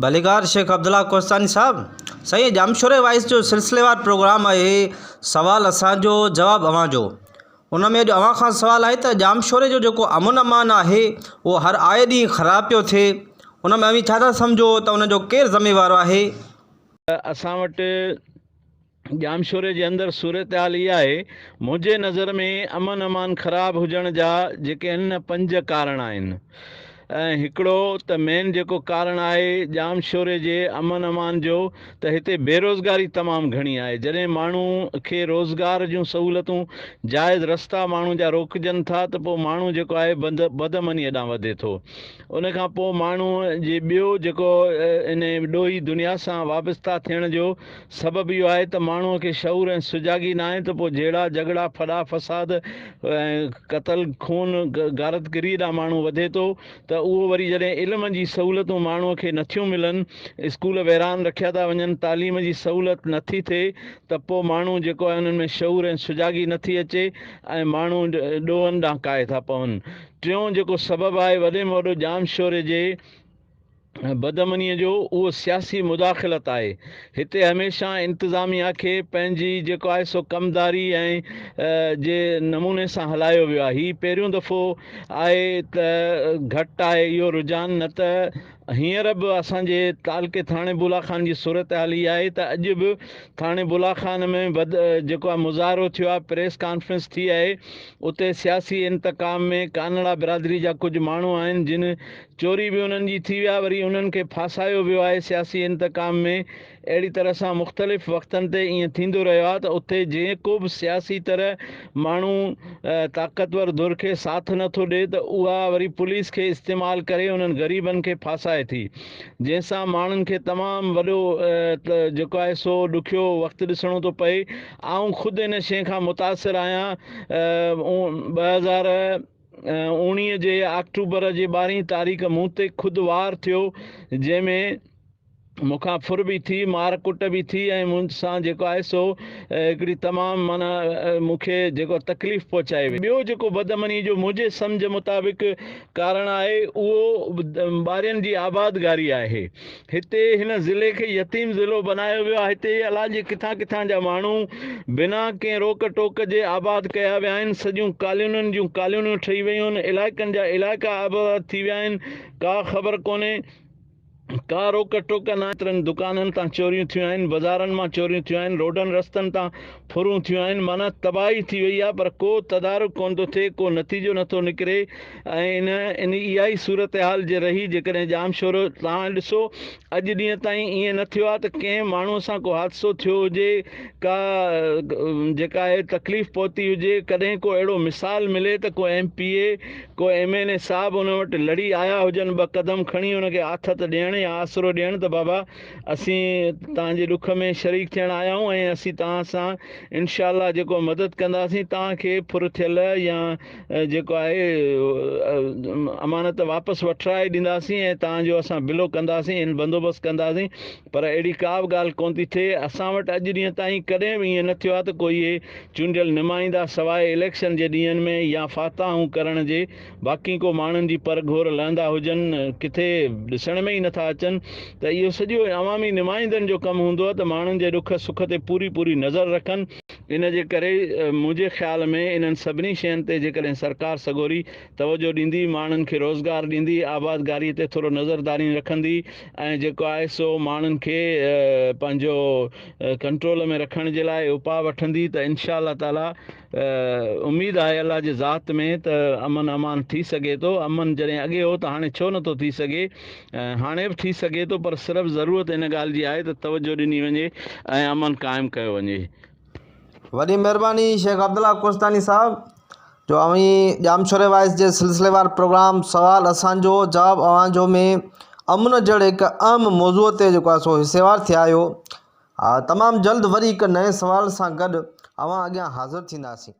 भलीकार शेख अब्दुल्ला कोस्तानी साहब सही जामशोरे वाइस जो सिलसिलेवार प्रोग्राम है सवाल असांजो जवाब अवां जो उन में अवां खां सवाल आहे त जामशोरे जो जेको अमन अमान आहे वो हर आए ॾींहुं ख़राब पियो थिए उन में अवी छा था सम्झो त उन जो केरु ज़िम्मेवार आहे। असां वटि जामशोरे जे अंदरि सूरत हाल इहा आहे, मुंहिंजे नज़र में अमन अमान ख़राब हुजण जा जेके आहिनि 5 कारण आहिनि। हिकिड़ो त मेन जेको कारण आहे जामशोरे जे अमन अमान जो त हिते बेरोज़गारी तमामु घणी आहे। जॾहिं माण्हू खे रोज़गार जूं सहूलियतूं जाइज़ रस्ता माण्हू जा रोकजनि था त पोइ माण्हू जेको आहे बदअमनी ॾांहुं वधे थो। उन खां पोइ माण्हूअ जे ॿियो जेको इन ॾोही दुनिया सां वाबस्ता थियण जो सबबु इहो आहे त माण्हूअ खे शऊर ऐं सुजागी न आहे त पोइ जहिड़ा झगड़ा फॾा फसाद क़तल खून गारतगिरी ॾांहुं माण्हू वधे थो त उहो वरी जॾहिं इल्म जी सहूलियतूं माण्हूअ खे नथियूं मिलनि, स्कूल वैरान रखिया था वञनि, तालीम जी सहूलियत नथी थिए त पोइ माण्हू जेको आहे उन्हनि में शऊर ऐं सुजागी नथी अचे ऐं माण्हू ॾोहनि ॾांहुं काए था पवनि। टियों जेको सबबु आहे वॾे में वॾो जामशोरे जे बदअमनीअ जो उहो सियासी मुदाख़िलत आहे। हिते हमेशह इंतिज़ामिया खे पंहिंजी जेको आहे सो कमदारी ऐं जे नमूने सां हलायो वियो आहे। हीउ पहिरियों दफ़ो आहे त घटि आहे इहो रुझान, न त हींअर बि असांजे तालके थाणे बुलाखान जी सूरत हाल इहा आहे त अॼु बि थाणे बुलाखान में जेको आहे मुज़ाहिरो थियो आहे, प्रेस कॉन्फ्रेंस थी आहे। उते सियासी इंतकाम में कानड़ा बिरादरी जा कुझु माण्हू आहिनि जिन चोरी बि उन्हनि जी थी विया, वरी उन्हनि खे फासायो वियो आहे सियासी इंतकाम में। अहिड़ी तरह सां मुख़्तलिफ़ वक़्तनि ते ईअं थींदो रहियो आहे त उते जेको बि सियासी तरह माण्हू ताक़तवर धुर खे साथ नथो ॾिए त उहा वरी पुलिस खे इस्तेमालु करे उन्हनि ग़रीबनि खे फासाए थी, जंहिंसां माण्हुनि खे तमामु वॾो जेको आहे सो ॾुखियो वक़्तु ॾिसणो थो पए। आउं ख़ुदि इन शइ खां मुतासिर आहियां। 2019 जे अक्टूबर जे 12 तारीख़ मूं ते खुदि वार थियो, जंहिंमें मूंखां फुर बि थी, मार कुट बि थी ऐं मूंसां जेको आहे सो हिकिड़ी तमामु माना मूंखे जेको तकलीफ़ पहुचाए वई। ॿियो जेको बदअमनी जो मुंहिंजे सम्झ मुताबिक़ कारण आहे उहो ॿारनि जी आबादगारी आहे। हिते हिन ज़िले खे यतीम ज़िलो बनायो वियो आहे। हिते अलाह जे किथां किथां जा माण्हू बिना कंहिं रोक टोक जे आबाद कया विया आहिनि। सॼियूं कॉलोनियुनि जूं कॉलोनियूं ठही वियूं आहिनि, इलाइक़नि जा इलाइक़ा आबाद थी विया आहिनि, का ख़बर कोन्हे, का रोक टोक न। एतिरनि दुकाननि तां चोरियूं थियूं आहिनि, बाज़ारनि मां चोरियूं थियूं आहिनि, रोडनि रस्तनि तां फुरूं थियूं आहिनि, माना तबाही थी वई आहे, पर को तदारुक कोन थो थिए, को नतीजो नथो निकिरे। ऐं इन इहा ई सूरत हाल जे रही जेकॾहिं जामशोरो तव्हां ॾिसो अॼु ॾींहं ताईं ईअं न थियो आहे त कंहिं माण्हूअ सां को हादसो थियो हुजे, का जेका आहे तकलीफ़ पहुती हुजे, कॾहिं को अहिड़ो मिसाल मिले त को MPA को MNA साहब उन वटि लड़ी आया हुजनि, 2 कदम खणी हुनखे आथत ॾियण या आसरो ॾियण त बाबा असीं तव्हांजे ॾुख में शरीक थियण आया आहियूं ऐं असीं तव्हां सां इनशा अल्लाह जेको मदद कंदासीं, तव्हांखे फुरथियल या जेको आहे अमानत वापसि वठराए ॾींदासीं ऐं तव्हांजो असां बिलो कंदासीं, इन बंदोबस्तु कंदासीं। पर अहिड़ी का बि ॻाल्हि कोन थी थिए। असां वटि अॼु ॾींहं ताईं कॾहिं बि ईअं न थियो आहे त कोई इहे चूंडियल नुमाइंदा सवाइ इलेक्शन जे ॾींहंनि में या फाताहूं करण जे बाक़ी को माण्हुनि जी पर घोर लहंदा हुजनि किथे ॾिसण में ई नथा अचनि। त इहो सॼो अवामी नुमाइंदनि जो कमु हूंदो आहे त माण्हुनि जे ॾुख सुख ते पूरी नज़र रखनि। इन जे करे मुंहिंजे ख़्याल में इन्हनि सभिनी शयुनि ते जेकॾहिं सरकार सगोरी तवजो ॾींदी, माण्हुनि खे रोज़गार ॾींदी, आबादगारीअ ते थोरो नज़रदारी रखंदी ऐं जेको आहे सो माण्हुनि खे पंहिंजो कंट्रोल में रखण जे लाइ उपाउ वठंदी त इनशा अल्लाह ताला उमेदु आहे अल्लाह जे ज़ात में त अमन अमान थी सघे थो। अमन जॾहिं अॻे हो त हाणे छो नथो थी सघे, हाणे बि थी सघे थो, पर सिर्फ़ु ज़रूरत इन ॻाल्हि जी आहे त तवजो ॾिनी वञे ऐं अमन क़ाइमु कयो वञे। वॾी महिरबानी शेख अब्दुल्ला कोस्तानी साहब जो अवी जामशोरे वाइस जे सिलसिलेवार प्रोग्राम सवाल असांजो जवाब अवां जो में अमन जहिड़े हिकु अहम मौज़ूअ ते जेको आहे सो हिसेवार थिया आहियो। तमामु जल्द वरी हिकु नए सवाल सां गॾु अवां अॻियां हाज़िर थींदासीं।